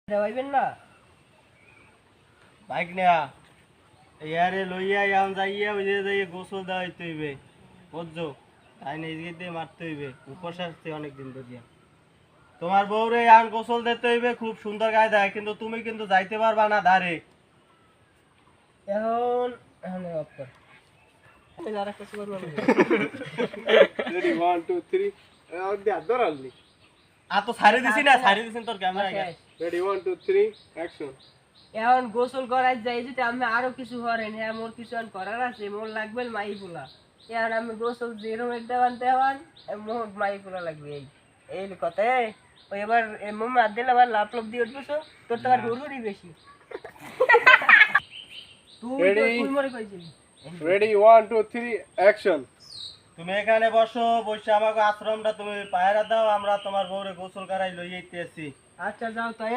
দেওয়াইবেন না বাইক নেয়া ইয়ারে লইয়া এখন যাইয়া ওই যে যাইয়া গোসল দেওয়াইতে হইবে বুঝছো তাই না এদিকে দিয়ে মারতে হইবে উপোস আসছে অনেকদিন ধরিয়া তোমার বউরে এখন গোসল দিতে হইবে খুব সুন্দর গায়ে দেয় কিন্তু তুমি কিন্তু যাইতে পারবা না ধারে এখন এখন অফ কর আর একটা করবো Ready, 1, 2, 3. Adorarli. আর তো ছাড়ি দিছি না ছাড়ি দিছেন তোর ক্যামেরা Ready, 1, 2, 3. Action. এখন গোসল করাই যাই যদি আমি আরো কিছু করেন হ্যাঁ মোর কিছু আর করার আছে মোর লাগবে মাই পোলা এখন আমি গোসল যেরকম দেওয়ান দেওয়ান মোর মাই পোলা লাগবে এই কথা ওই এবার মোম হাত দিলে আবার লাভ লাভ দিয়ে উঠবো তোর তো আর হুড়হুড়ি বেশি তুই মরে কইছিলি Ready, 1, 2, 3. Action. তুমি এখানে বসো বসে আমাকে আশ্রমটা তুমি পায়রা দাও আমরা তোমার বউরে গোসল করাই লইয়াইতেছি আচ্ছা যাও তাই